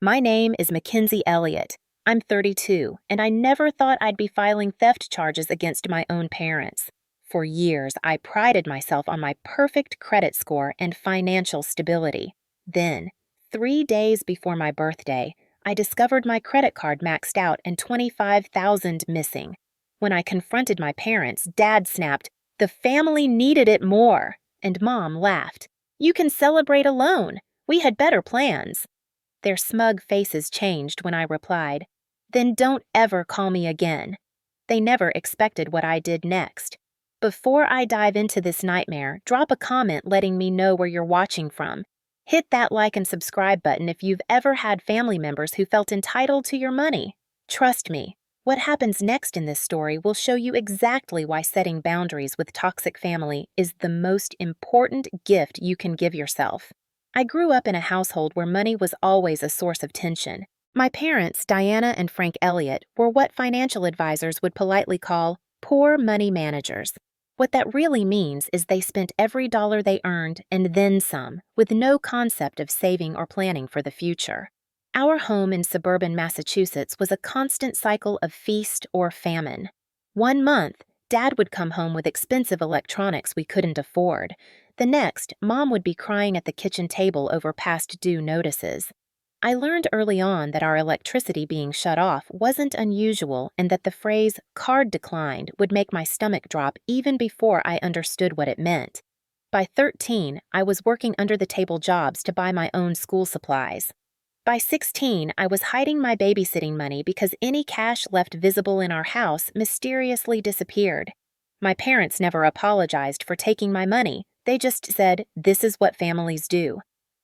My name is Mackenzie Elliott. I'm 32, and I never thought I'd be filing theft charges against my own parents. For years, I prided myself on my perfect credit score and financial stability. Then, 3 days before my birthday, I discovered my credit card maxed out and 25,000 missing. When I confronted my parents, Dad snapped, "The family needed it more," and Mom laughed. "You can celebrate alone. We had better plans." Their smug faces changed when I replied, "Then don't ever call me again." They never expected what I did next. Before I dive into this nightmare, drop a comment letting me know where you're watching from. Hit that like and subscribe button if you've ever had family members who felt entitled to your money. Trust me, what happens next in this story will show you exactly why setting boundaries with toxic family is the most important gift you can give yourself. I grew up in a household where money was always a source of tension. My parents, Diana and Frank Elliott, were what financial advisors would politely call poor money managers. What that really means is they spent every dollar they earned and then some, with no concept of saving or planning for the future. Our home in suburban Massachusetts was a constant cycle of feast or famine. One month, Dad would come home with expensive electronics we couldn't afford. The next, Mom would be crying at the kitchen table over past due notices. I learned early on that our electricity being shut off wasn't unusual and that the phrase "card declined" would make my stomach drop even before I understood what it meant. By 13, I was working under-the-table jobs to buy my own school supplies. By 16, I was hiding my babysitting money because any cash left visible in our house mysteriously disappeared. My parents never apologized for taking my money. They just said, "This is what families do."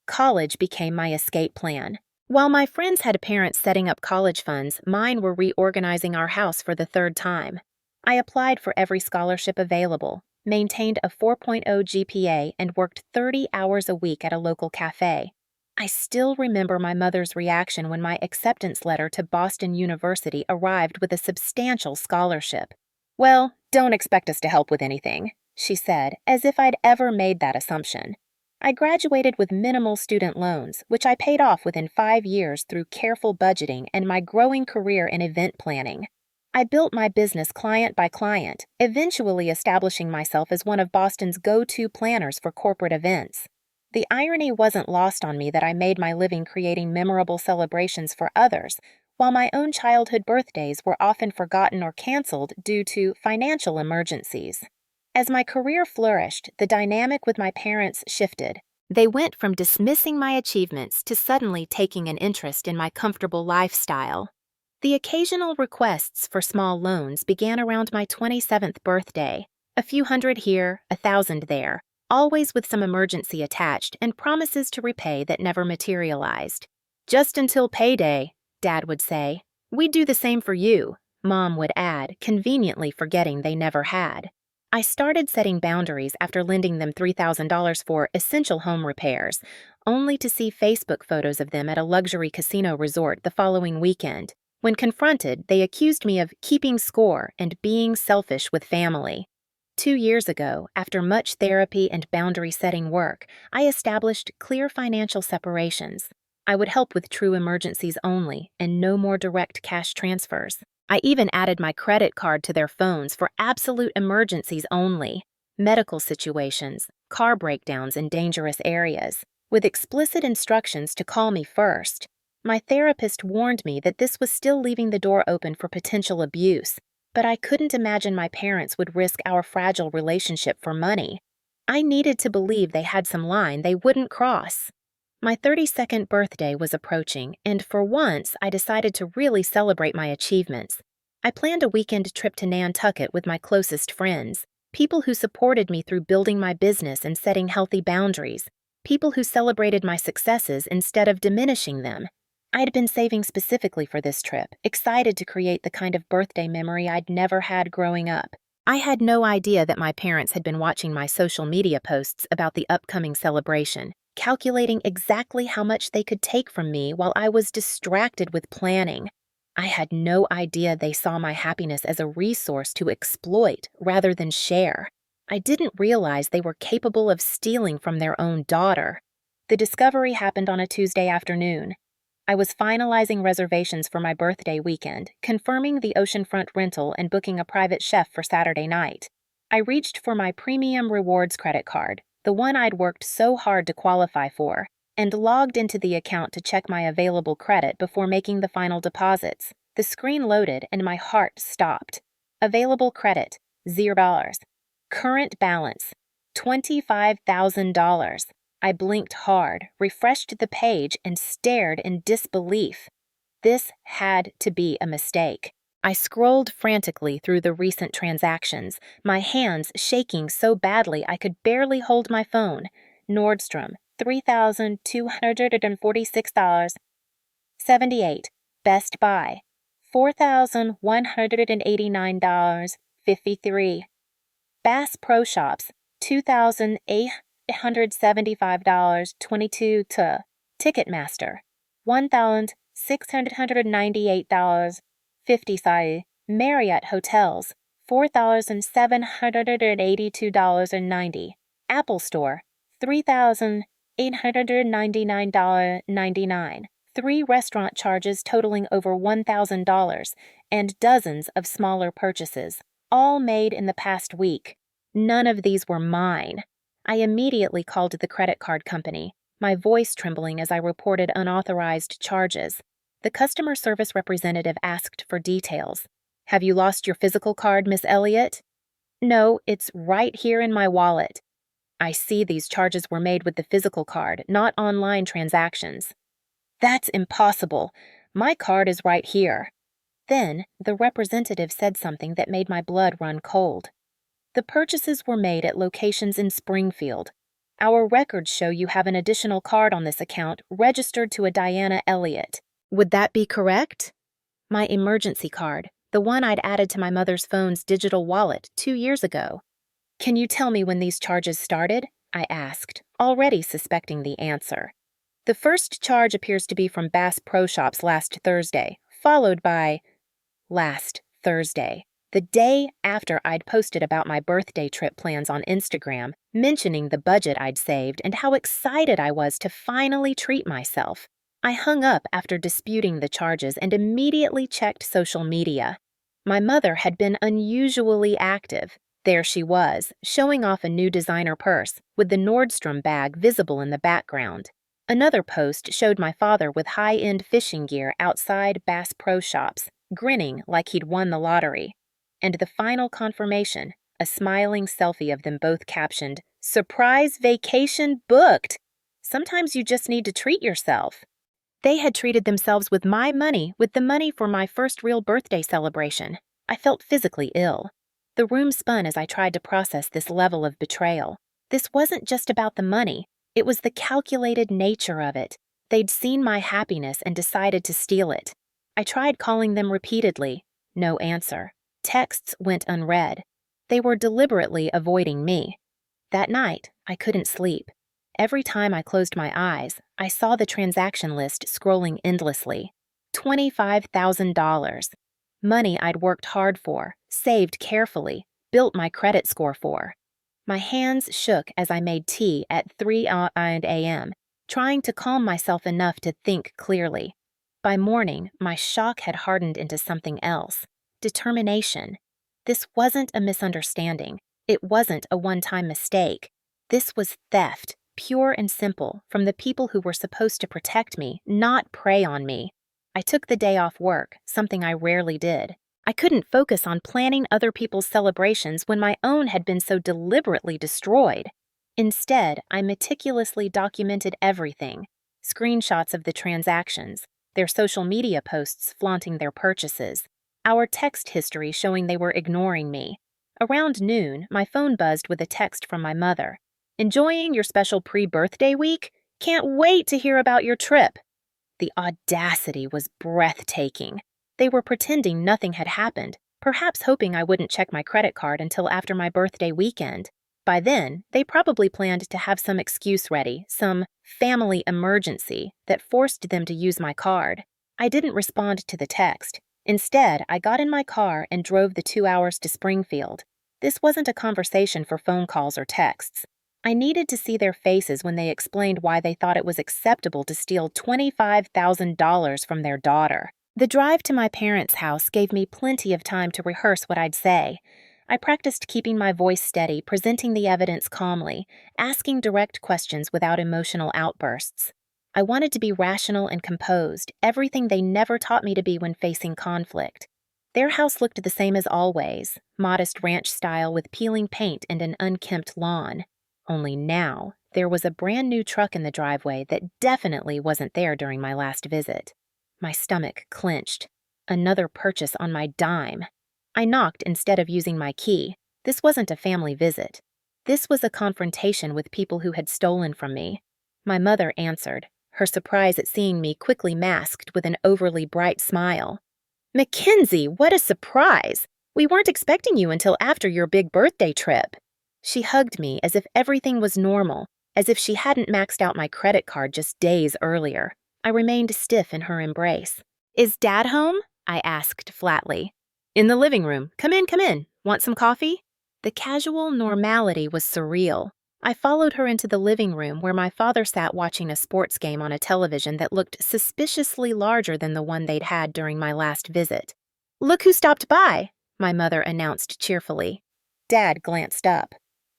College became my escape plan. While my friends had parents setting up college funds, mine were reorganizing our house for the third time. I applied for every scholarship available, maintained a 4.0 GPA, and worked 30 hours a week at a local cafe. I still remember my mother's reaction when my acceptance letter to Boston University arrived with a substantial scholarship. "Well, don't expect us to help with anything," she said, as if I'd ever made that assumption. I graduated with minimal student loans, which I paid off within 5 years through careful budgeting and my growing career in event planning. I built my business client by client, eventually establishing myself as one of Boston's go-to planners for corporate events. The irony wasn't lost on me that I made my living creating memorable celebrations for others, while my own childhood birthdays were often forgotten or canceled due to financial emergencies. As my career flourished, the dynamic with my parents shifted. They went from dismissing my achievements to suddenly taking an interest in my comfortable lifestyle. The occasional requests for small loans began around my 27th birthday, a few hundred here, 1,000 there, always with some emergency attached and promises to repay that never materialized. "Just until payday," Dad would say. "We'd do the same for you," Mom would add, conveniently forgetting they never had. I started setting boundaries after lending them $3,000 for essential home repairs, only to see Facebook photos of them at a luxury casino resort the following weekend. When confronted, they accused me of keeping score and being selfish with family. 2 years ago, after much therapy and boundary-setting work, I established clear financial separations. I would help with true emergencies only and no more direct cash transfers. I even added my credit card to their phones for absolute emergencies only, medical situations, car breakdowns in dangerous areas, with explicit instructions to call me first. My therapist warned me that this was still leaving the door open for potential abuse, but I couldn't imagine my parents would risk our fragile relationship for money. I needed to believe they had some line they wouldn't cross. My 32nd birthday was approaching, and for once, I decided to really celebrate my achievements. I planned a weekend trip to Nantucket with my closest friends, people who supported me through building my business and setting healthy boundaries, people who celebrated my successes instead of diminishing them. I'd been saving specifically for this trip, excited to create the kind of birthday memory I'd never had growing up. I had no idea that my parents had been watching my social media posts about the upcoming celebration, calculating exactly how much they could take from me while I was distracted with planning. I had no idea they saw my happiness as a resource to exploit rather than share. I didn't realize they were capable of stealing from their own daughter. The discovery happened on a Tuesday afternoon. I was finalizing reservations for my birthday weekend, confirming the oceanfront rental, and booking a private chef for Saturday night. I reached for my premium rewards credit card, the one I'd worked so hard to qualify for, and logged into the account to check my available credit before making the final deposits. The screen loaded and my heart stopped. Available credit, $0. Current balance, $25,000. I blinked hard, refreshed the page, and stared in disbelief. This had to be a mistake. I scrolled frantically through the recent transactions, my hands shaking so badly I could barely hold my phone. Nordstrom, $3,246.78. Best Buy, $4,189.53. Bass Pro Shops, $2,875.22 to Ticketmaster, $1,698.50. Marriott Hotels, $4,782.90. Apple Store, $3,899.99. 3 restaurant charges totaling over $1,000, and dozens of smaller purchases, all made in the past week. None of these were mine. I immediately called the credit card company, my voice trembling as I reported unauthorized charges. The customer service representative asked for details. "Have you lost your physical card, Miss Elliott?" "No, it's right here in my wallet." "I see these charges were made with the physical card, not online transactions." "That's impossible. My card is right here." Then the representative said something that made my blood run cold. "The purchases were made at locations in Springfield. Our records show you have an additional card on this account registered to a Diana Elliott. Would that be correct?" My emergency card, the one I'd added to my mother's phone's digital wallet 2 years ago. "Can you tell me when these charges started?" I asked, already suspecting the answer. "The first charge appears to be from Bass Pro Shops last Thursday, followed by last Thursday, the day after I'd posted about my birthday trip plans on Instagram, mentioning the budget I'd saved and how excited I was to finally treat myself. I hung up after disputing the charges and immediately checked social media. My mother had been unusually active. There she was, showing off a new designer purse, with the Nordstrom bag visible in the background. Another post showed my father with high-end fishing gear outside Bass Pro Shops, grinning like he'd won the lottery. And the final confirmation, a smiling selfie of them both captioned, "Surprise vacation booked!" Sometimes you just need to treat yourself. They had treated themselves with my money, with the money for my first real birthday celebration. I felt physically ill. The room spun as I tried to process this level of betrayal. This wasn't just about the money. It was the calculated nature of it. They'd seen my happiness and decided to steal it. I tried calling them repeatedly. No answer. Texts went unread. They were deliberately avoiding me. That night, I couldn't sleep. Every time I closed my eyes, I saw the transaction list scrolling endlessly. $25,000. Money I'd worked hard for, saved carefully, built my credit score for. My hands shook as I made tea at 3 a.m., trying to calm myself enough to think clearly. By morning, my shock had hardened into something else. Determination. This wasn't a misunderstanding. It wasn't a one-time mistake. This was theft, pure and simple, from the people who were supposed to protect me, not prey on me. I took the day off work, something I rarely did. I couldn't focus on planning other people's celebrations when my own had been so deliberately destroyed. Instead, I meticulously documented everything. Screenshots of the transactions, their social media posts flaunting their purchases, our text history showing they were ignoring me. Around noon, my phone buzzed with a text from my mother. "Enjoying your special pre-birthday week? Can't wait to hear about your trip." The audacity was breathtaking. They were pretending nothing had happened, perhaps hoping I wouldn't check my credit card until after my birthday weekend. By then, they probably planned to have some excuse ready, some family emergency that forced them to use my card. I didn't respond to the text. Instead, I got in my car and drove the 2 hours to Springfield. This wasn't a conversation for phone calls or texts. I needed to see their faces when they explained why they thought it was acceptable to steal $25,000 from their daughter. The drive to my parents' house gave me plenty of time to rehearse what I'd say. I practiced keeping my voice steady, presenting the evidence calmly, asking direct questions without emotional outbursts. I wanted to be rational and composed, everything they never taught me to be when facing conflict. Their house looked the same as always, modest ranch style with peeling paint and an unkempt lawn. Only now, there was a brand new truck in the driveway that definitely wasn't there during my last visit. My stomach clenched. Another purchase on my dime. I knocked instead of using my key. This wasn't a family visit. This was a confrontation with people who had stolen from me. My mother answered, her surprise at seeing me quickly masked with an overly bright smile. "Mackenzie, what a surprise! We weren't expecting you until after your big birthday trip." She hugged me as if everything was normal, as if she hadn't maxed out my credit card just days earlier. I remained stiff in her embrace. "Is Dad home?" I asked flatly. "In the living room. Come in, come in. Want some coffee?" The casual normality was surreal. I followed her into the living room where my father sat watching a sports game on a television that looked suspiciously larger than the one they'd had during my last visit. "Look who stopped by," my mother announced cheerfully. Dad glanced up.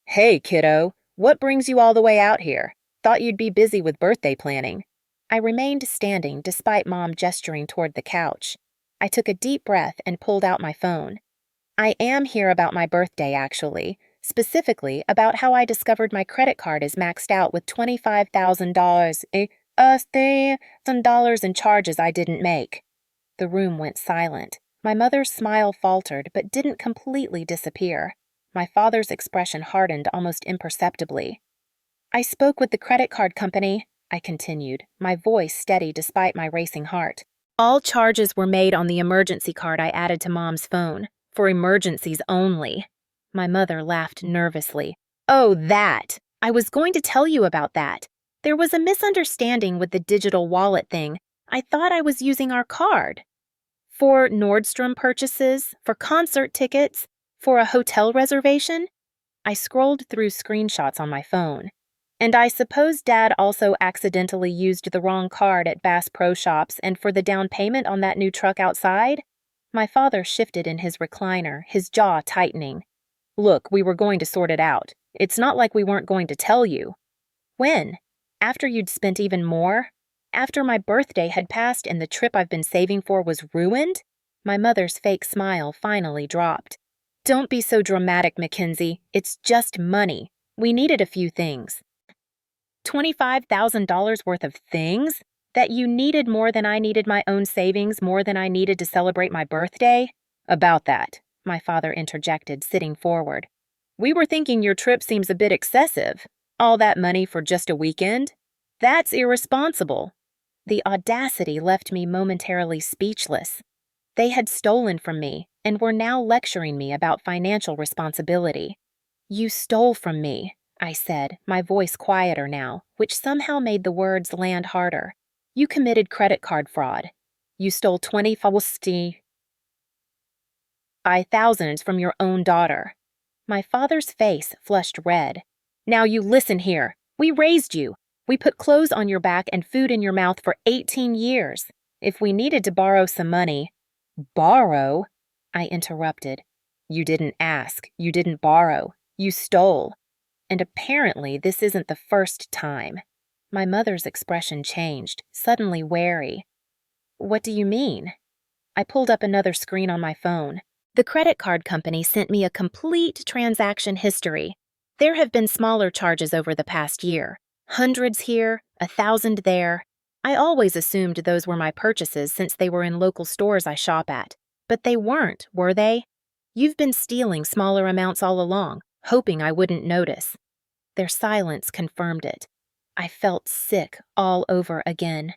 "Hey, kiddo, what brings you all the way out here? Thought you'd be busy with birthday planning." I remained standing despite Mom gesturing toward the couch. I took a deep breath and pulled out my phone. "I am here about my birthday, actually. Specifically about how I discovered my credit card is maxed out with $25,000 in charges I didn't make." The room went silent. My mother's smile faltered but didn't completely disappear. My father's expression hardened almost imperceptibly. "I spoke with the credit card company," I continued, my voice steady despite my racing heart. "All charges were made on the emergency card I added to Mom's phone, for emergencies only." My mother laughed nervously. "Oh, that! I was going to tell you about that. There was a misunderstanding with the digital wallet thing. I thought I was using our card. For Nordstrom purchases, for concert tickets, for a hotel reservation?" I scrolled through screenshots on my phone. "And I suppose Dad also accidentally used the wrong card at Bass Pro Shops and for the down payment on that new truck outside?" My father shifted in his recliner, his jaw tightening. "Look, we were going to sort it out. It's not like we weren't going to tell you." "When? After you'd spent even more? After my birthday had passed and the trip I've been saving for was ruined?" My mother's fake smile finally dropped. "Don't be so dramatic, Mackenzie. It's just money. We needed a few things." $25,000 worth of things? That you needed more than I needed my own savings, more than I needed to celebrate my birthday? "About that," my father interjected, sitting forward. "We were thinking your trip seems a bit excessive. All that money for just a weekend? That's irresponsible." The audacity left me momentarily speechless. They had stolen from me and were now lecturing me about financial responsibility. "You stole from me," I said, my voice quieter now, which somehow made the words land harder. "You committed credit card fraud. You stole $25,000 from your own daughter." My father's face flushed red. "Now you listen here. We raised you. We put clothes on your back and food in your mouth for 18 years. If we needed to borrow some money—" "Borrow?" I interrupted. "You didn't ask. You didn't borrow. You stole. And apparently this isn't the first time." My mother's expression changed, suddenly wary. "What do you mean?" I pulled up another screen on my phone. The credit card company sent me a complete transaction history. There have been smaller charges over the past year. Hundreds here, 1,000 there. I always assumed those were my purchases since they were in local stores I shop at. But they weren't, were they? "You've been stealing smaller amounts all along, hoping I wouldn't notice." Their silence confirmed it. I felt sick all over again.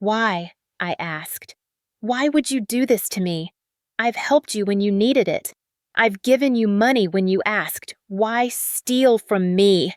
"Why?" I asked. "Why would you do this to me? I've helped you when you needed it. I've given you money when you asked. Why steal from me?"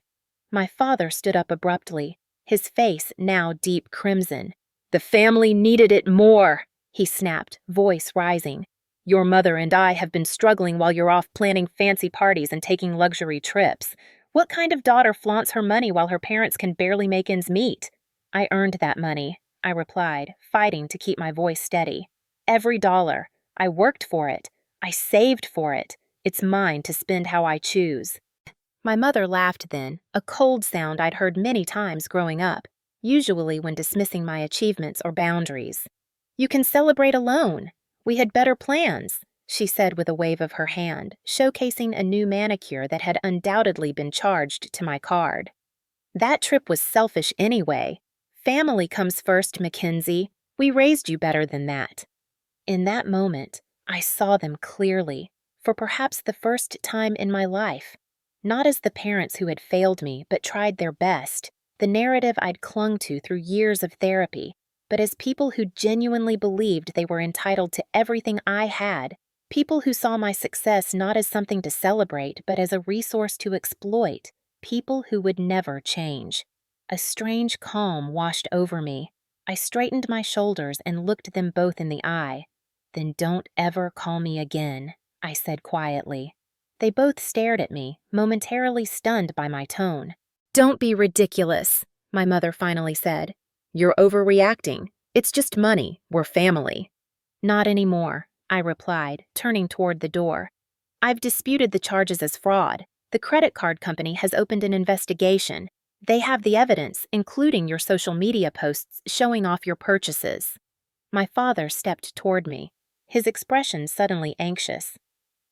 My father stood up abruptly, his face now deep crimson. "The family needed it more," he snapped, voice rising. "Your mother and I have been struggling while you're off planning fancy parties and taking luxury trips. What kind of daughter flaunts her money while her parents can barely make ends meet? I earned that money, I replied, fighting to keep my voice steady. Every dollar. I worked for it. I saved for it. It's mine to spend how I choose. My mother laughed then, a cold sound I'd heard many times growing up, usually when dismissing my achievements or boundaries. You can celebrate alone. We had better plans, she said with a wave of her hand, showcasing a new manicure that had undoubtedly been charged to my card. That trip was selfish anyway. Family comes first, Mackenzie. We raised you better than that. In that moment, I saw them clearly, for perhaps the first time in my life. Not as the parents who had failed me but tried their best, the narrative I'd clung to through years of therapy, but as people who genuinely believed they were entitled to everything I had, people who saw my success not as something to celebrate but as a resource to exploit, people who would never change. A strange calm washed over me. I straightened my shoulders and looked them both in the eye. "Then don't ever call me again," I said quietly. They both stared at me, momentarily stunned by my tone. "Don't be ridiculous," my mother finally said. "You're overreacting. It's just money. We're family." "Not anymore," I replied, turning toward the door. "I've disputed the charges as fraud. The credit card company has opened an investigation. They have the evidence, including your social media posts showing off your purchases." My father stepped toward me, his expression suddenly anxious.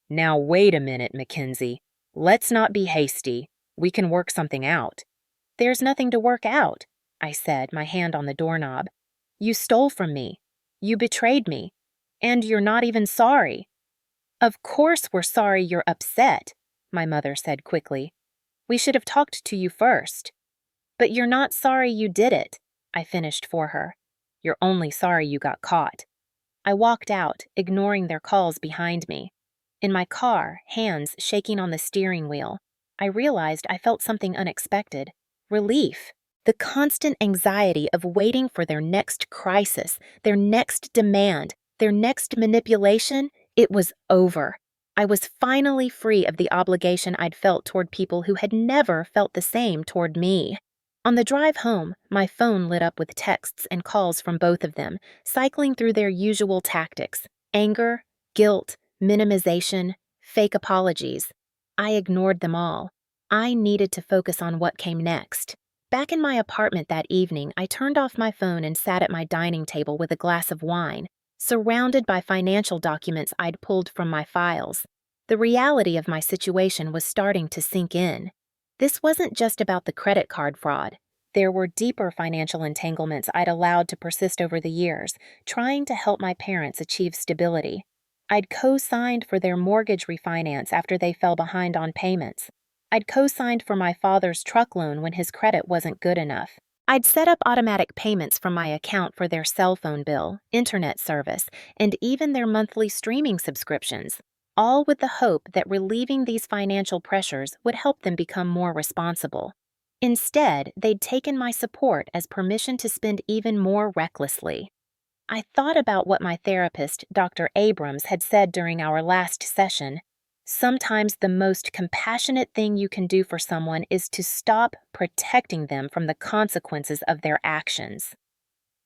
"Now wait a minute, Mackenzie. Let's not be hasty. We can work something out." "There's nothing to work out," I said, my hand on the doorknob. "You stole from me. You betrayed me. And you're not even sorry." "Of course we're sorry you're upset," my mother said quickly. "We should have talked to you first." "But you're not sorry you did it," I finished for her. "You're only sorry you got caught." I walked out, ignoring their calls behind me. In my car, hands shaking on the steering wheel, I realized I felt something unexpected. Relief. The constant anxiety of waiting for their next crisis, their next demand, their next manipulation, it was over. I was finally free of the obligation I'd felt toward people who had never felt the same toward me. On the drive home, my phone lit up with texts and calls from both of them, cycling through their usual tactics: anger, guilt, minimization, fake apologies. I ignored them all. I needed to focus on what came next. Back in my apartment that evening, I turned off my phone and sat at my dining table with a glass of wine, surrounded by financial documents I'd pulled from my files. The reality of my situation was starting to sink in. This wasn't just about the credit card fraud. There were deeper financial entanglements I'd allowed to persist over the years, trying to help my parents achieve stability. I'd co-signed for their mortgage refinance after they fell behind on payments. I'd co-signed for my father's truck loan when his credit wasn't good enough. I'd set up automatic payments from my account for their cell phone bill, internet service, and even their monthly streaming subscriptions, all with the hope that relieving these financial pressures would help them become more responsible. Instead, they'd taken my support as permission to spend even more recklessly. I thought about what my therapist, Dr. Abrams, had said during our last session. Sometimes the most compassionate thing you can do for someone is to stop protecting them from the consequences of their actions.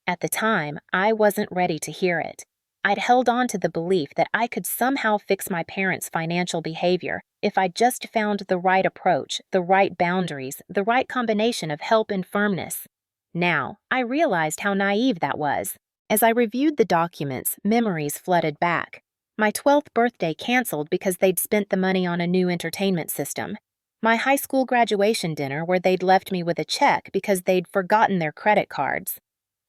At the time, I wasn't ready to hear it. I'd held on to the belief that I could somehow fix my parents' financial behavior if I just found the right approach, the right boundaries, the right combination of help and firmness. Now, I realized how naive that was. As I reviewed the documents, memories flooded back. My 12th birthday canceled because they'd spent the money on a new entertainment system. My high school graduation dinner where they'd left me with a check because they'd forgotten their credit cards.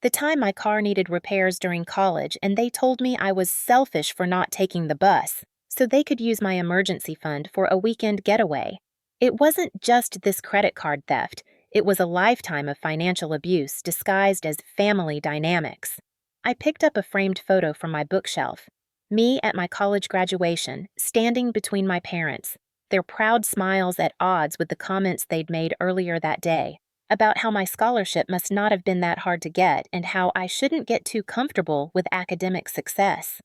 The time my car needed repairs during college and they told me I was selfish for not taking the bus, so they could use my emergency fund for a weekend getaway. It wasn't just this credit card theft, it was a lifetime of financial abuse disguised as family dynamics. I picked up a framed photo from my bookshelf. Me at my college graduation, standing between my parents, their proud smiles at odds with the comments they'd made earlier that day about how my scholarship must not have been that hard to get and how I shouldn't get too comfortable with academic success.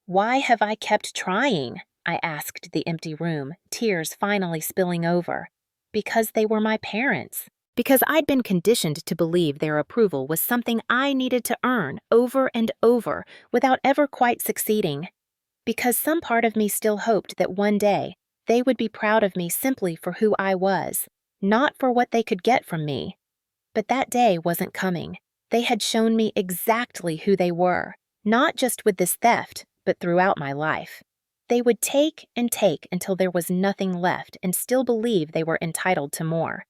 "Why have I kept trying?" I asked the empty room, tears finally spilling over. Because they were my parents. Because I'd been conditioned to believe their approval was something I needed to earn over and over without ever quite succeeding. Because some part of me still hoped that one day they would be proud of me simply for who I was, not for what they could get from me. But that day wasn't coming. They had shown me exactly who they were, not just with this theft, but throughout my life. They would take and take until there was nothing left and still believe they were entitled to more.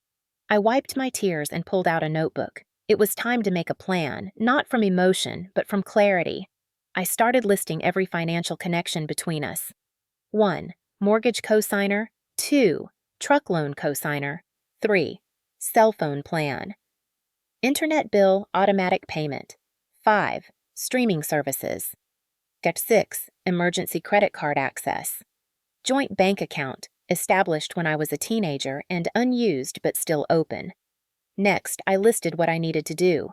I wiped my tears and pulled out a notebook. It was time to make a plan, not from emotion, but from clarity. I started listing every financial connection between us. 1. Mortgage cosigner. 2. Truck loan cosigner. 3. Cell phone plan. Internet bill automatic payment. 5. Streaming services. 6. Emergency credit card access. Joint bank account, established when I was a teenager and unused but still open. Next, I listed what I needed to do.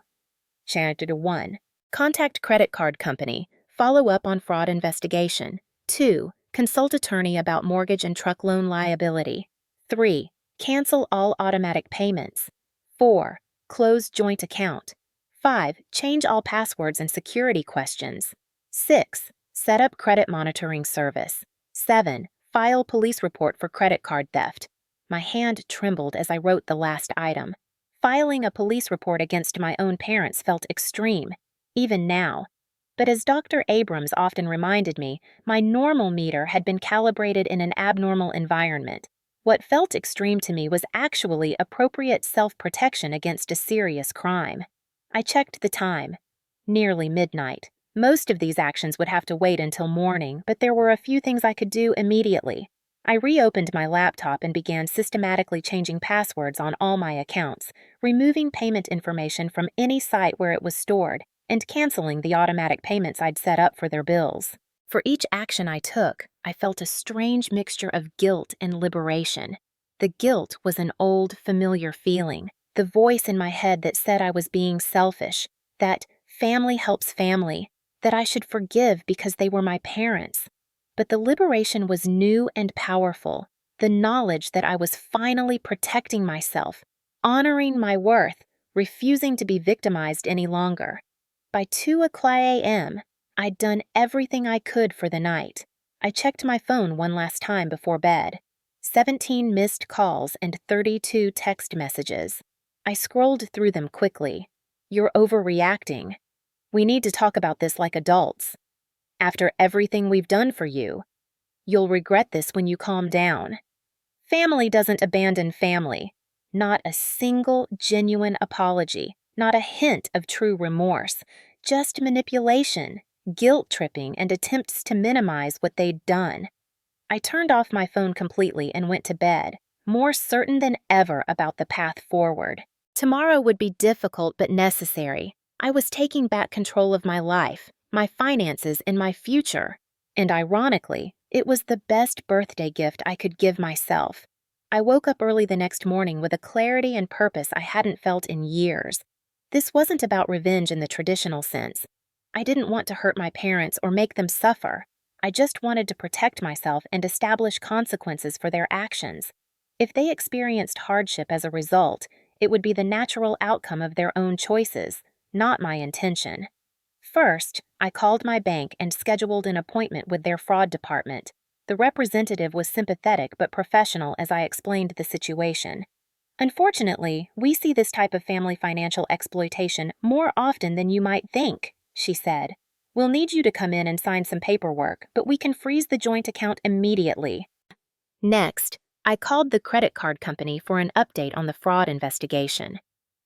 Chapter 1. Contact credit card company. Follow up on fraud investigation. 2. Consult attorney about mortgage and truck loan liability. 3. Cancel all automatic payments. 4. Close joint account. 5. Change all passwords and security questions. 6. Set up credit monitoring service. 7. File police report for credit card theft. My hand trembled as I wrote the last item. Filing a police report against my own parents felt extreme, even now. But as Dr. Abrams often reminded me, my normal meter had been calibrated in an abnormal environment. What felt extreme to me was actually appropriate self-protection against a serious crime. I checked the time. Nearly midnight. Most of these actions would have to wait until morning, but there were a few things I could do immediately. I reopened my laptop and began systematically changing passwords on all my accounts, removing payment information from any site where it was stored, and canceling the automatic payments I'd set up for their bills. For each action I took, I felt a strange mixture of guilt and liberation. The guilt was an old, familiar feeling, the voice in my head that said I was being selfish, that family helps family, that I should forgive because they were my parents. But the liberation was new and powerful, the knowledge that I was finally protecting myself, honoring my worth, refusing to be victimized any longer. By 2:00 a.m., I'd done everything I could for the night. I checked my phone one last time before bed. 17 missed calls and 32 text messages. I scrolled through them quickly. You're overreacting. We need to talk about this like adults. After everything we've done for you, you'll regret this when you calm down. Family doesn't abandon family. Not a single genuine apology, not a hint of true remorse, just manipulation, guilt-tripping, and attempts to minimize what they'd done. I turned off my phone completely and went to bed, more certain than ever about the path forward. Tomorrow would be difficult but necessary. I was taking back control of my life, my finances, and my future. And ironically, it was the best birthday gift I could give myself. I woke up early the next morning with a clarity and purpose I hadn't felt in years. This wasn't about revenge in the traditional sense. I didn't want to hurt my parents or make them suffer. I just wanted to protect myself and establish consequences for their actions. If they experienced hardship as a result, it would be the natural outcome of their own choices, not my intention. First, I called my bank and scheduled an appointment with their fraud department. The representative was sympathetic but professional as I explained the situation. Unfortunately, we see this type of family financial exploitation more often than you might think, she said. We'll need you to come in and sign some paperwork, but we can freeze the joint account immediately. Next, I called the credit card company for an update on the fraud investigation.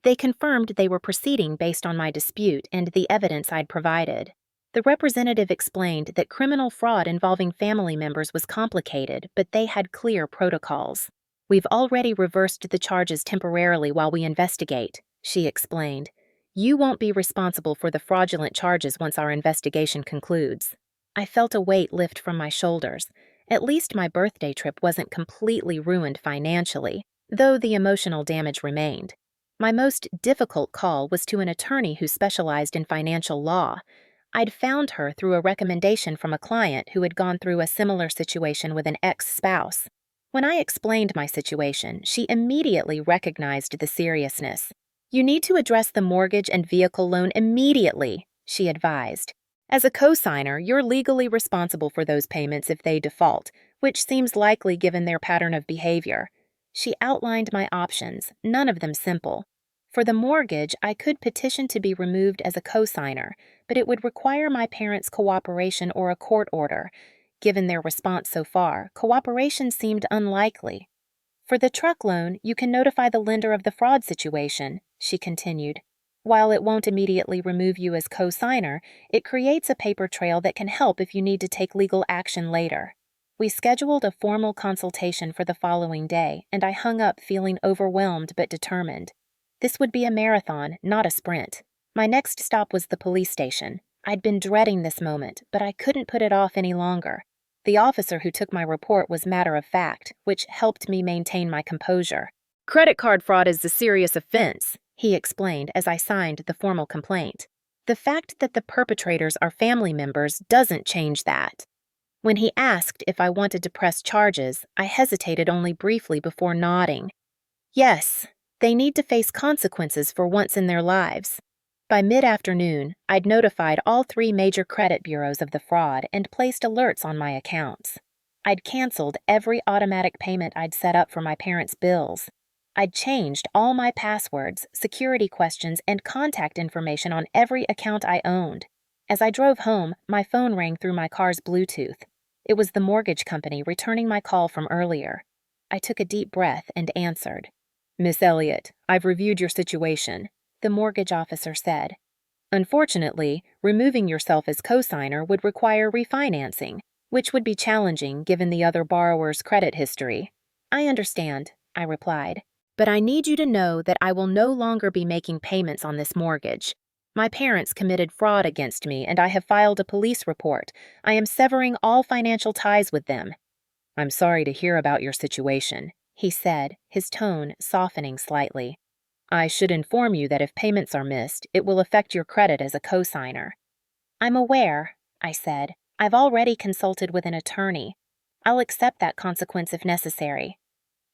They confirmed they were proceeding based on my dispute and the evidence I'd provided. The representative explained that criminal fraud involving family members was complicated, but they had clear protocols. We've already reversed the charges temporarily while we investigate, she explained. You won't be responsible for the fraudulent charges once our investigation concludes. I felt a weight lift from my shoulders. At least my birthday trip wasn't completely ruined financially, though the emotional damage remained. My most difficult call was to an attorney who specialized in financial law. I'd found her through a recommendation from a client who had gone through a similar situation with an ex-spouse. When I explained my situation, she immediately recognized the seriousness. You need to address the mortgage and vehicle loan immediately, she advised. As a cosigner, you're legally responsible for those payments if they default, which seems likely given their pattern of behavior. She outlined my options, none of them simple. For the mortgage, I could petition to be removed as a cosigner, but it would require my parents' cooperation or a court order. Given their response so far, cooperation seemed unlikely. For the truck loan, you can notify the lender of the fraud situation, she continued. While it won't immediately remove you as co-signer, it creates a paper trail that can help if you need to take legal action later. We scheduled a formal consultation for the following day, and I hung up feeling overwhelmed but determined. This would be a marathon, not a sprint. My next stop was the police station. I'd been dreading this moment, but I couldn't put it off any longer. The officer who took my report was matter of fact, which helped me maintain my composure. Credit card fraud is a serious offense, he explained as I signed the formal complaint. The fact that the perpetrators are family members doesn't change that. When he asked if I wanted to press charges, I hesitated only briefly before nodding. Yes, they need to face consequences for once in their lives. By mid-afternoon, I'd notified all 3 major credit bureaus of the fraud and placed alerts on my accounts. I'd canceled every automatic payment I'd set up for my parents' bills. I'd changed all my passwords, security questions, and contact information on every account I owned. As I drove home, my phone rang through my car's Bluetooth. It was the mortgage company returning my call from earlier. I took a deep breath and answered. Miss Elliott, I've reviewed your situation, the mortgage officer said. Unfortunately, removing yourself as cosigner would require refinancing, which would be challenging given the other borrower's credit history. I understand, I replied, but I need you to know that I will no longer be making payments on this mortgage. My parents committed fraud against me and I have filed a police report. I am severing all financial ties with them. I'm sorry to hear about your situation, he said, his tone softening slightly. I should inform you that if payments are missed, it will affect your credit as a cosigner. I'm aware, I said. I've already consulted with an attorney. I'll accept that consequence if necessary.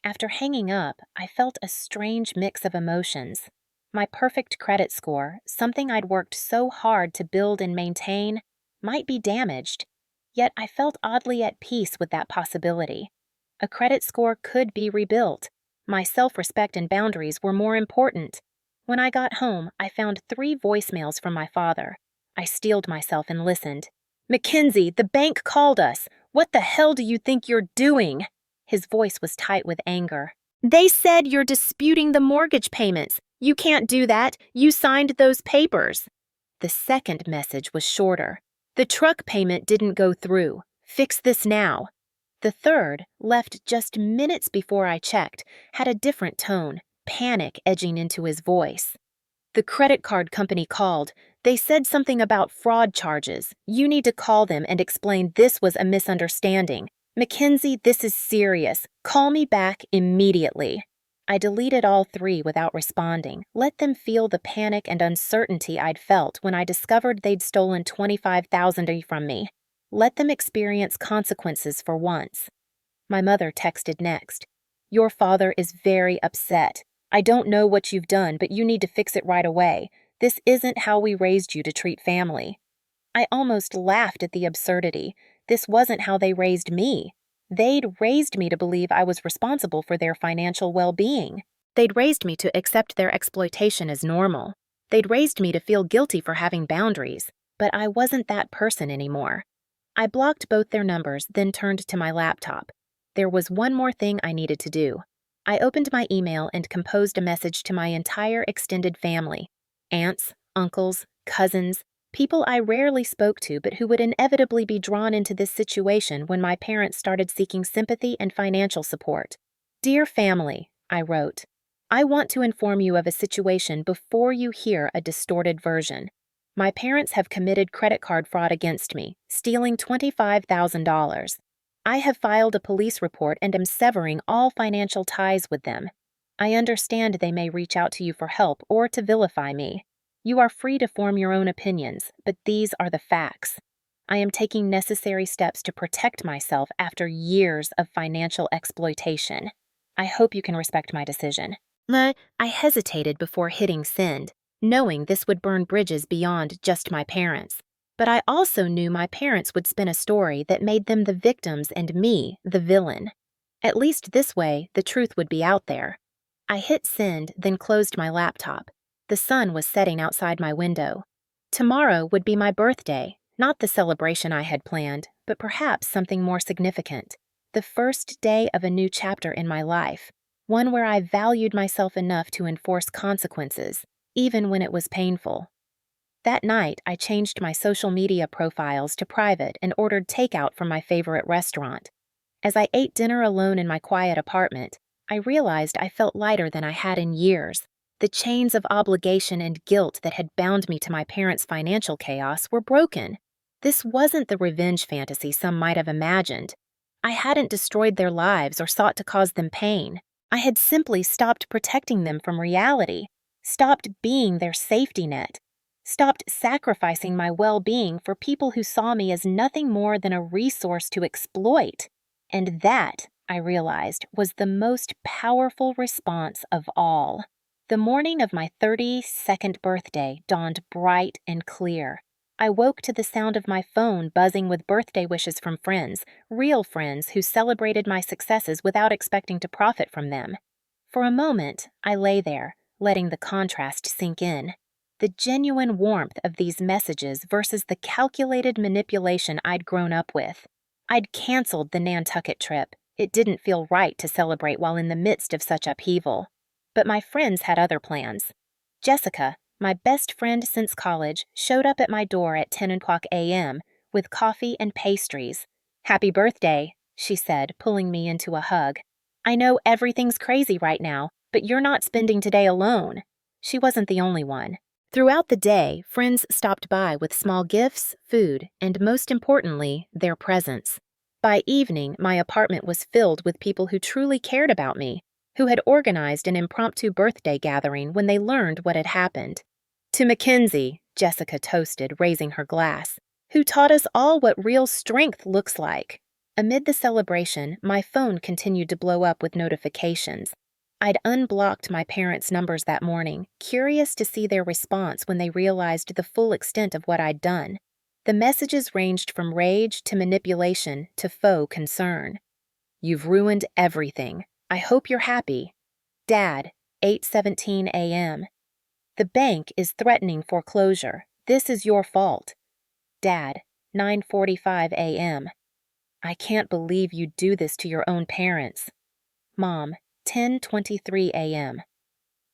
After hanging up, I felt a strange mix of emotions. My perfect credit score, something I'd worked so hard to build and maintain, might be damaged. Yet I felt oddly at peace with that possibility. A credit score could be rebuilt. My self-respect and boundaries were more important. When I got home, I found 3 voicemails from my father. I steeled myself and listened. Mackenzie, the bank called us. What the hell do you think you're doing? His voice was tight with anger. They said you're disputing the mortgage payments. You can't do that. You signed those papers. The second message was shorter. The truck payment didn't go through. Fix this now. The third, left just minutes before I checked, had a different tone, panic edging into his voice. The credit card company called. They said something about fraud charges. You need to call them and explain this was a misunderstanding. Mackenzie, this is serious. Call me back immediately. I deleted all 3 without responding. Let them feel the panic and uncertainty I'd felt when I discovered they'd stolen $25,000 from me. Let them experience consequences for once. My mother texted next. Your father is very upset. I don't know what you've done, but you need to fix it right away. This isn't how we raised you to treat family. I almost laughed at the absurdity. This wasn't how they raised me. They'd raised me to believe I was responsible for their financial well-being. They'd raised me to accept their exploitation as normal. They'd raised me to feel guilty for having boundaries, but I wasn't that person anymore. I blocked both their numbers, then turned to my laptop. There was one more thing I needed to do. I opened my email and composed a message to my entire extended family. Aunts, uncles, cousins, people I rarely spoke to but who would inevitably be drawn into this situation when my parents started seeking sympathy and financial support. Dear family, I wrote, I want to inform you of a situation before you hear a distorted version. My parents have committed credit card fraud against me, stealing $25,000. I have filed a police report and am severing all financial ties with them. I understand they may reach out to you for help or to vilify me. You are free to form your own opinions, but these are the facts. I am taking necessary steps to protect myself after years of financial exploitation. I hope you can respect my decision. I hesitated before hitting send, knowing this would burn bridges beyond just my parents. But I also knew my parents would spin a story that made them the victims and me the villain. At least this way, the truth would be out there. I hit send, then closed my laptop. The sun was setting outside my window. Tomorrow would be my birthday, not the celebration I had planned, but perhaps something more significant. The first day of a new chapter in my life, one where I valued myself enough to enforce consequences, even when it was painful. That night, I changed my social media profiles to private and ordered takeout from my favorite restaurant. As I ate dinner alone in my quiet apartment, I realized I felt lighter than I had in years. The chains of obligation and guilt that had bound me to my parents' financial chaos were broken. This wasn't the revenge fantasy some might have imagined. I hadn't destroyed their lives or sought to cause them pain. I had simply stopped protecting them from reality, stopped being their safety net, stopped sacrificing my well-being for people who saw me as nothing more than a resource to exploit. And that, I realized, was the most powerful response of all. The morning of my 32nd birthday dawned bright and clear. I woke to the sound of my phone buzzing with birthday wishes from friends, real friends who celebrated my successes without expecting to profit from them. For a moment, I lay there, letting the contrast sink in. The genuine warmth of these messages versus the calculated manipulation I'd grown up with. I'd canceled the Nantucket trip. It didn't feel right to celebrate while in the midst of such upheaval. But my friends had other plans. Jessica, my best friend since college, showed up at my door at 10 o'clock a.m. with coffee and pastries. "Happy birthday," she said, pulling me into a hug. "I know everything's crazy right now, but you're not spending today alone." She wasn't the only one. Throughout the day, friends stopped by with small gifts, food, and most importantly, their presence. By evening, my apartment was filled with people who truly cared about me, who had organized an impromptu birthday gathering when they learned what had happened. "To Mackenzie," Jessica toasted, raising her glass, "who taught us all what real strength looks like." Amid the celebration, my phone continued to blow up with notifications. I'd unblocked my parents' numbers that morning, curious to see their response when they realized the full extent of what I'd done. The messages ranged from rage to manipulation to faux concern. "You've ruined everything. I hope you're happy. Dad, 8:17 a.m. The bank is threatening foreclosure. This is your fault. Dad, 9:45 a.m. I can't believe you'd do this to your own parents. Mom, 10:23 a.m.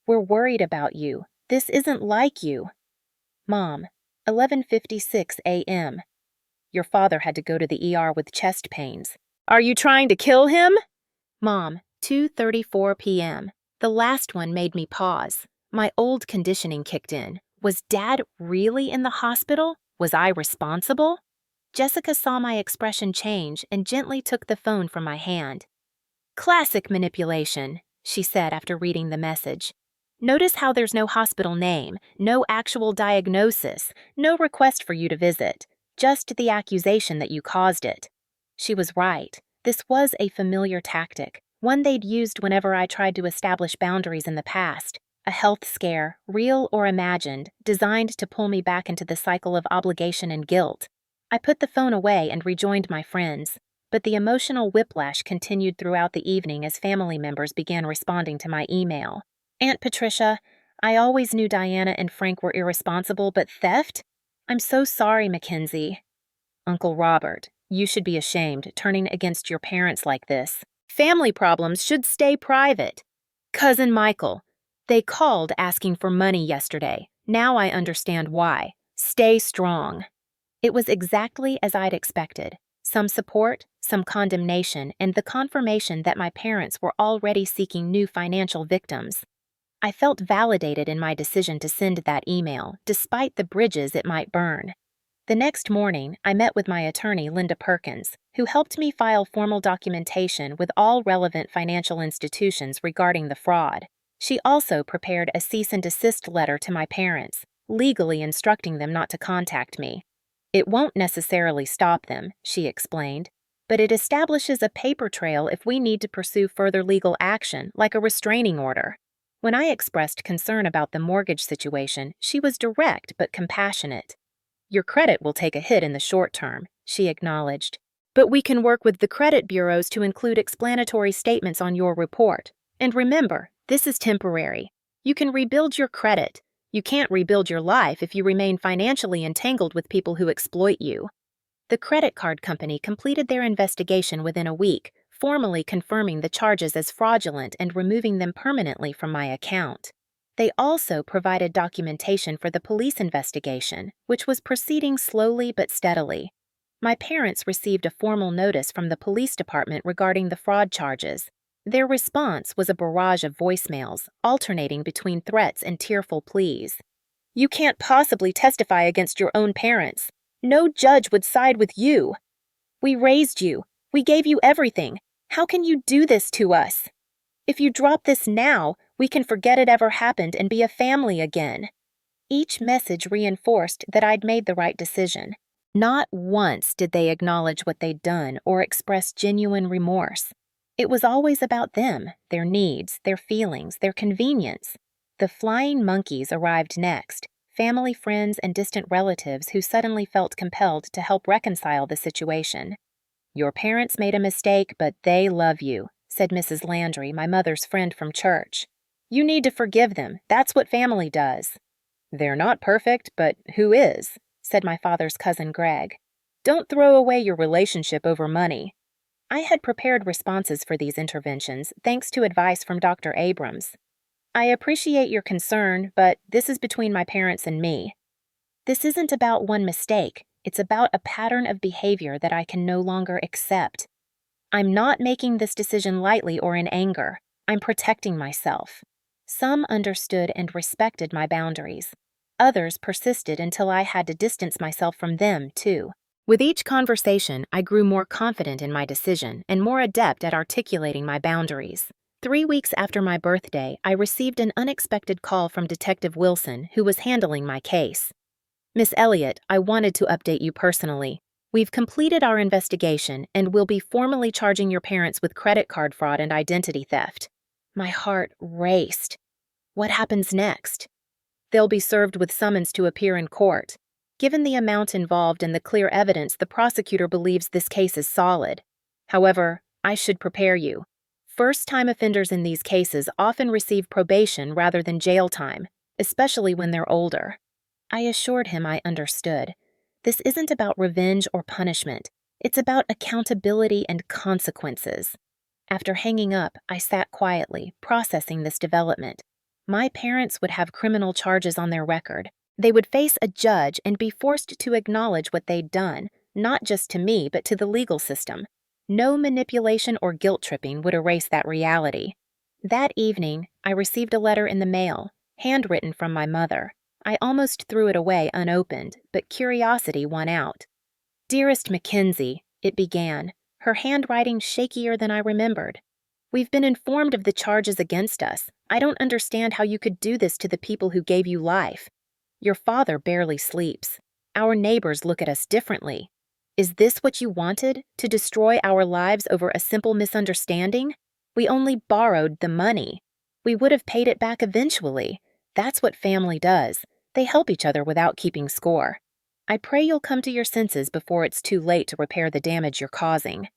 We're worried about you. This isn't like you. Mom, 11:56 a.m. Your father had to go to the ER with chest pains. Are you trying to kill him? Mom, 2:34 p.m. The last one made me pause. My old conditioning kicked in. Was Dad really in the hospital? Was I responsible? Jessica saw my expression change and gently took the phone from my hand. "Classic manipulation," she said after reading the message. "Notice how there's no hospital name, no actual diagnosis, no request for you to visit, just the accusation that you caused it." She was right. This was a familiar tactic, one they'd used whenever I tried to establish boundaries in the past. A health scare, real or imagined, designed to pull me back into the cycle of obligation and guilt. I put the phone away and rejoined my friends. But the emotional whiplash continued throughout the evening as family members began responding to my email. "Aunt Patricia, I always knew Diana and Frank were irresponsible, but theft? I'm so sorry, Mackenzie." "Uncle Robert, you should be ashamed turning against your parents like this. Family problems should stay private." "Cousin Michael, they called asking for money yesterday. Now I understand why. Stay strong." It was exactly as I'd expected. Some support, some condemnation, and the confirmation that my parents were already seeking new financial victims. I felt validated in my decision to send that email, despite the bridges it might burn. The next morning, I met with my attorney, Linda Perkins, who helped me file formal documentation with all relevant financial institutions regarding the fraud. She also prepared a cease and desist letter to my parents, legally instructing them not to contact me. It won't necessarily stop them, she explained, but it establishes a paper trail if we need to pursue further legal action, like a restraining order. When I expressed concern about the mortgage situation, she was direct but compassionate. Your credit will take a hit in the short term, she acknowledged. But we can work with the credit bureaus to include explanatory statements on your report. And remember, this is temporary. You can rebuild your credit. You can't rebuild your life if you remain financially entangled with people who exploit you. The credit card company completed their investigation within a week, formally confirming the charges as fraudulent and removing them permanently from my account. They also provided documentation for the police investigation, which was proceeding slowly but steadily. My parents received a formal notice from the police department regarding the fraud charges. Their response was a barrage of voicemails, alternating between threats and tearful pleas. You can't possibly testify against your own parents. No judge would side with you. We raised you. We gave you everything. How can you do this to us? If you drop this now, we can forget it ever happened and be a family again. Each message reinforced that I'd made the right decision. Not once did they acknowledge what they'd done or express genuine remorse. It was always about them, their needs, their feelings, their convenience. The flying monkeys arrived next, family, friends, and distant relatives who suddenly felt compelled to help reconcile the situation. Your parents made a mistake, but they love you, said Mrs. Landry, my mother's friend from church. You need to forgive them. That's what family does. They're not perfect, but who is? Said my father's cousin Greg. Don't throw away your relationship over money. I had prepared responses for these interventions, thanks to advice from Dr. Abrams. I appreciate your concern, but this is between my parents and me. This isn't about one mistake. It's about a pattern of behavior that I can no longer accept. I'm not making this decision lightly or in anger. I'm protecting myself. Some understood and respected my boundaries. Others persisted until I had to distance myself from them, too. With each conversation, I grew more confident in my decision and more adept at articulating my boundaries. 3 weeks after my birthday, I received an unexpected call from Detective Wilson, who was handling my case. Miss Elliott, I wanted to update you personally. We've completed our investigation and will be formally charging your parents with credit card fraud and identity theft. My heart raced. What happens next? They'll be served with summons to appear in court. Given the amount involved and the clear evidence, the prosecutor believes this case is solid. However, I should prepare you. First-time offenders in these cases often receive probation rather than jail time, especially when they're older. I assured him I understood. This isn't about revenge or punishment. It's about accountability and consequences. After hanging up, I sat quietly, processing this development. My parents would have criminal charges on their record. They would face a judge and be forced to acknowledge what they'd done, not just to me, but to the legal system. No manipulation or guilt-tripping would erase that reality. That evening, I received a letter in the mail, handwritten from my mother. I almost threw it away unopened, but curiosity won out. Dearest Mackenzie, it began, her handwriting shakier than I remembered. We've been informed of the charges against us. I don't understand how you could do this to the people who gave you life. Your father barely sleeps. Our neighbors look at us differently. Is this what you wanted, to destroy our lives over a simple misunderstanding? We only borrowed the money. We would have paid it back eventually. That's what family does. They help each other without keeping score. I pray you'll come to your senses before it's too late to repair the damage you're causing.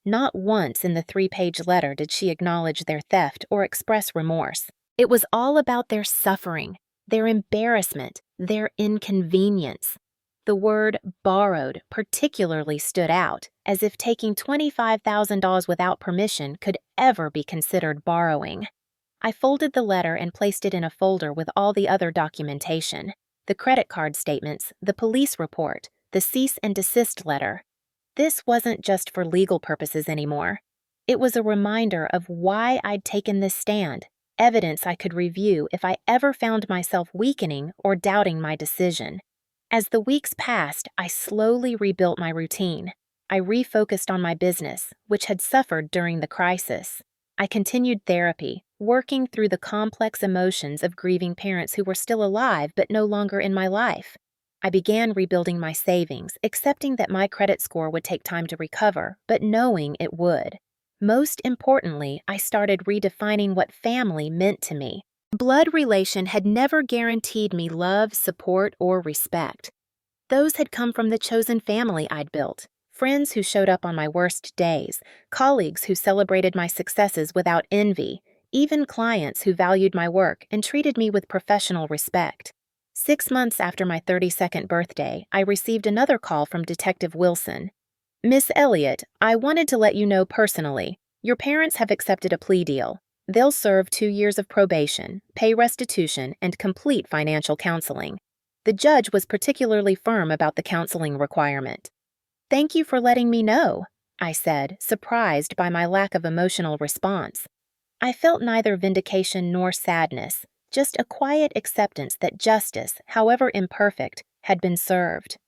Not once in the 3-page letter did she acknowledge their theft or express remorse. It was all about their suffering, their embarrassment, their inconvenience. The word borrowed particularly stood out, as if taking $25,000 without permission could ever be considered borrowing. I folded the letter and placed it in a folder with all the other documentation: the credit card statements, the police report, the cease and desist letter. This wasn't just for legal purposes anymore. It was a reminder of why I'd taken this stand, evidence I could review if I ever found myself weakening or doubting my decision. As the weeks passed, I slowly rebuilt my routine. I refocused on my business, which had suffered during the crisis. I continued therapy, working through the complex emotions of grieving parents who were still alive but no longer in my life. I began rebuilding my savings, accepting that my credit score would take time to recover, but knowing it would. Most importantly, I started redefining what family meant to me. Blood relation had never guaranteed me love, support, or respect. Those had come from the chosen family I'd built, friends who showed up on my worst days, colleagues who celebrated my successes without envy, even clients who valued my work and treated me with professional respect. 6 months after my 32nd birthday, I received another call from Detective Wilson. "Miss Elliott, I wanted to let you know personally, your parents have accepted a plea deal. They'll serve 2 years of probation, pay restitution, and complete financial counseling. The judge was particularly firm about the counseling requirement." "Thank you for letting me know," I said, surprised by my lack of emotional response. I felt neither vindication nor sadness, just a quiet acceptance that justice, however imperfect, had been served.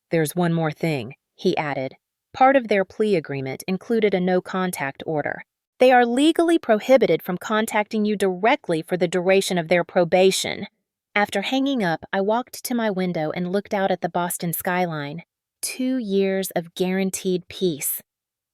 "There's one more thing," he added. Part of their plea agreement included a no-contact order. "They are legally prohibited from contacting you directly for the duration of their probation." After hanging up, I walked to my window and looked out at the Boston skyline. 2 years of guaranteed peace.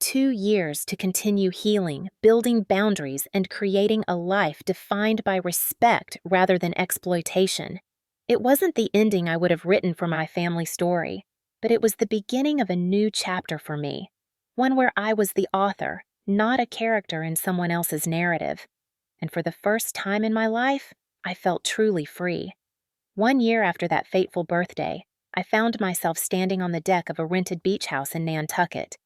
2 years to continue healing, building boundaries, and creating a life defined by respect rather than exploitation. It wasn't the ending I would have written for my family story, but it was the beginning of a new chapter for me, one where I was the author, not a character in someone else's narrative. And for the first time in my life, I felt truly free. 1 year after that fateful birthday, I found myself standing on the deck of a rented beach house in Nantucket.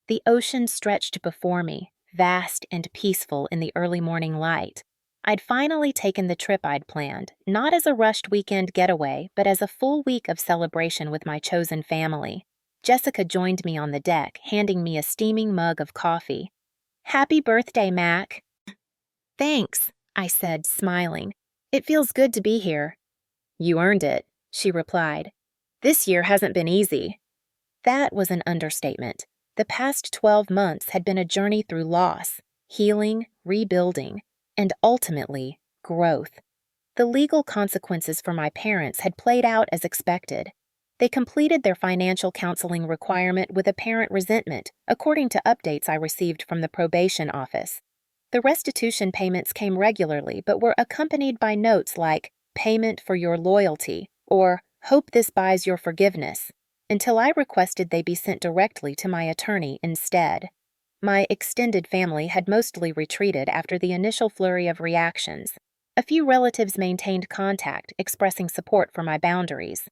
The ocean stretched before me, vast and peaceful in the early morning light. I'd finally taken the trip I'd planned, not as a rushed weekend getaway, but as a full week of celebration with my chosen family. Jessica joined me on the deck, handing me a steaming mug of coffee. "Happy birthday, Mac." "Thanks," I said, smiling. "It feels good to be here." "You earned it," she replied. "This year hasn't been easy." That was an understatement. The past 12 months had been a journey through loss, healing, rebuilding, and ultimately, growth. The legal consequences for my parents had played out as expected. They completed their financial counseling requirement with apparent resentment, according to updates I received from the probation office. The restitution payments came regularly but were accompanied by notes like, "Payment for your loyalty," or "Hope this buys your forgiveness," until I requested they be sent directly to my attorney instead. My extended family had mostly retreated after the initial flurry of reactions. A few relatives maintained contact, expressing support for my boundaries.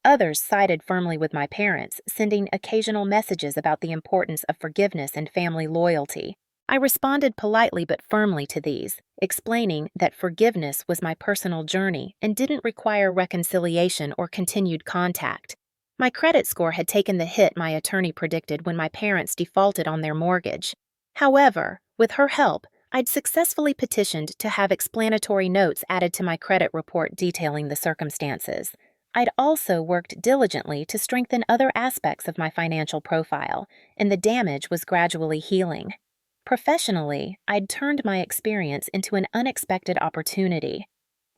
Others sided firmly with my parents, sending occasional messages about the importance of forgiveness and family loyalty. I responded politely but firmly to these, explaining that forgiveness was my personal journey and didn't require reconciliation or continued contact. My credit score had taken the hit my attorney predicted when my parents defaulted on their mortgage. However, with her help, I'd successfully petitioned to have explanatory notes added to my credit report detailing the circumstances. I'd also worked diligently to strengthen other aspects of my financial profile, and the damage was gradually healing. Professionally, I'd turned my experience into an unexpected opportunity.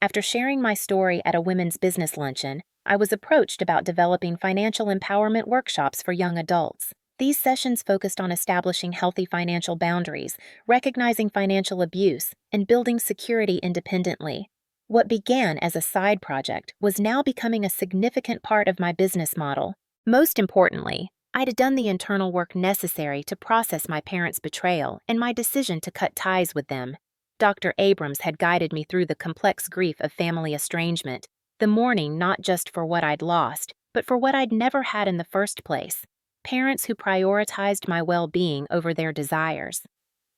After sharing my story at a women's business luncheon, I was approached about developing financial empowerment workshops for young adults. These sessions focused on establishing healthy financial boundaries, recognizing financial abuse, and building security independently. What began as a side project was now becoming a significant part of my business model. Most importantly, I'd done the internal work necessary to process my parents' betrayal and my decision to cut ties with them. Dr. Abrams had guided me through the complex grief of family estrangement, the mourning not just for what I'd lost, but for what I'd never had in the first place. Parents who prioritized my well-being over their desires.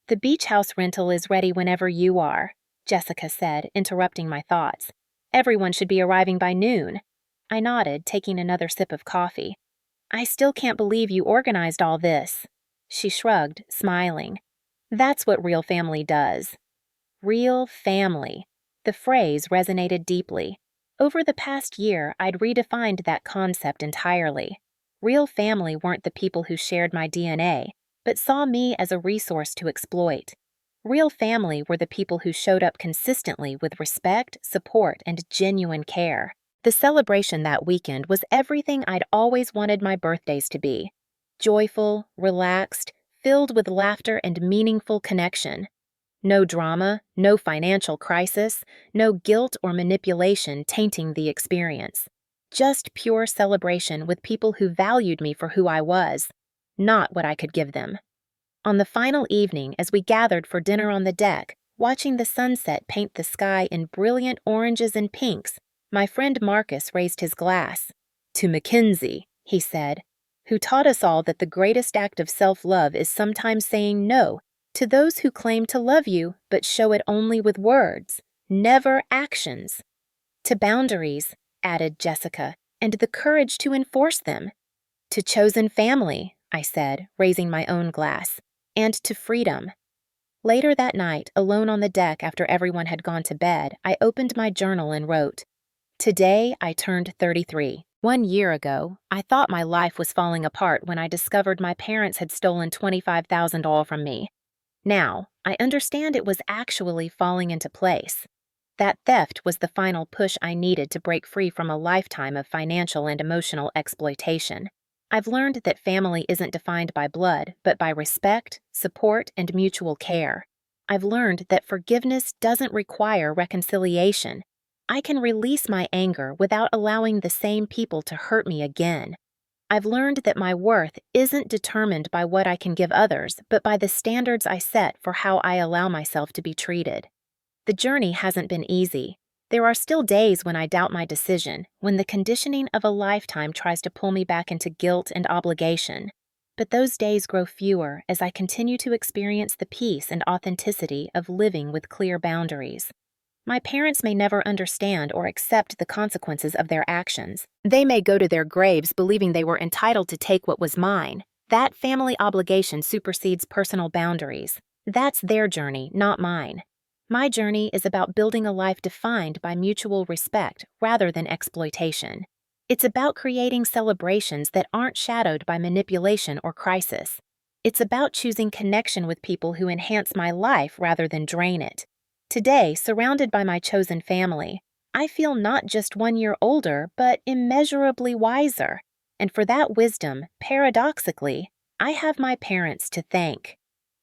"The beach house rental is ready whenever you are," Jessica said, interrupting my thoughts. "Everyone should be arriving by noon." I nodded, taking another sip of coffee. "I still can't believe you organized all this." She shrugged, smiling. "That's what real family does." Real family. The phrase resonated deeply. Over the past year, I'd redefined that concept entirely. Real family weren't the people who shared my DNA, but saw me as a resource to exploit. Real family were the people who showed up consistently with respect, support, and genuine care. The celebration that weekend was everything I'd always wanted my birthdays to be: joyful, relaxed, filled with laughter and meaningful connection. No drama, no financial crisis, no guilt or manipulation tainting the experience. Just pure celebration with people who valued me for who I was, not what I could give them. On the final evening, as we gathered for dinner on the deck, watching the sunset paint the sky in brilliant oranges and pinks, my friend Marcus raised his glass. "To Mackenzie," he said, "who taught us all that the greatest act of self-love is sometimes saying no to those who claim to love you but show it only with words, never actions. To boundaries," added Jessica, "and the courage to enforce them. To chosen family," I said, raising my own glass, "and to freedom." Later that night, alone on the deck after everyone had gone to bed, I opened my journal and wrote, "Today I turned 33. 1 year ago, I thought my life was falling apart when I discovered my parents had stolen $25,000 from me. Now, I understand it was actually falling into place. That theft was the final push I needed to break free from a lifetime of financial and emotional exploitation. I've learned that family isn't defined by blood, but by respect, support, and mutual care. I've learned that forgiveness doesn't require reconciliation. I can release my anger without allowing the same people to hurt me again. I've learned that my worth isn't determined by what I can give others, but by the standards I set for how I allow myself to be treated. The journey hasn't been easy. There are still days when I doubt my decision, when the conditioning of a lifetime tries to pull me back into guilt and obligation. But those days grow fewer as I continue to experience the peace and authenticity of living with clear boundaries. My parents may never understand or accept the consequences of their actions. They may go to their graves believing they were entitled to take what was mine. That family obligation supersedes personal boundaries. That's their journey, not mine. My journey is about building a life defined by mutual respect rather than exploitation. It's about creating celebrations that aren't shadowed by manipulation or crisis. It's about choosing connection with people who enhance my life rather than drain it. Today, surrounded by my chosen family, I feel not just 1 year older, but immeasurably wiser. And for that wisdom, paradoxically, I have my parents to thank.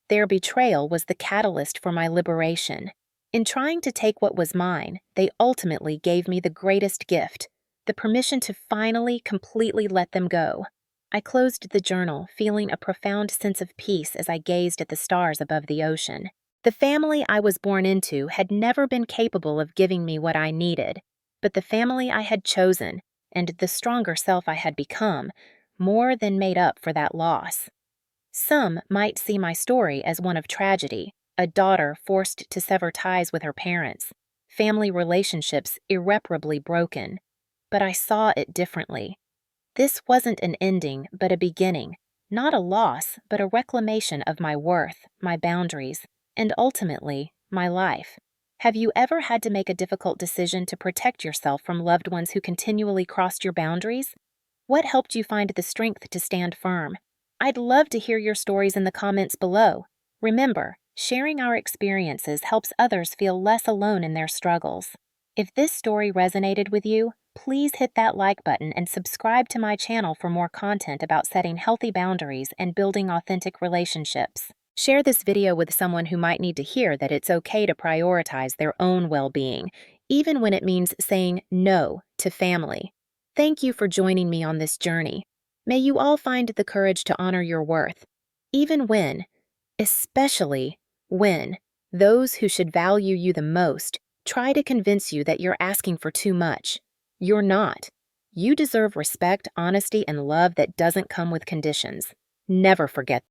Their betrayal was the catalyst for my liberation. In trying to take what was mine, they ultimately gave me the greatest gift, the permission to finally, completely let them go. I closed the journal, feeling a profound sense of peace as I gazed at the stars above the ocean. The family I was born into had never been capable of giving me what I needed, but the family I had chosen, and the stronger self I had become, more than made up for that loss. Some might see my story as one of tragedy, a daughter forced to sever ties with her parents, family relationships irreparably broken. But I saw it differently. This wasn't an ending, but a beginning, not a loss, but a reclamation of my worth, my boundaries, and ultimately, my life. Have you ever had to make a difficult decision to protect yourself from loved ones who continually crossed your boundaries? What helped you find the strength to stand firm? I'd love to hear your stories in the comments below. Remember, sharing our experiences helps others feel less alone in their struggles. If this story resonated with you, please hit that like button and subscribe to my channel for more content about setting healthy boundaries and building authentic relationships. Share this video with someone who might need to hear that it's okay to prioritize their own well-being, even when it means saying no to family. Thank you for joining me on this journey. May you all find the courage to honor your worth, even when, especially when, those who should value you the most try to convince you that you're asking for too much. You're not. You deserve respect, honesty, and love that doesn't come with conditions. Never forget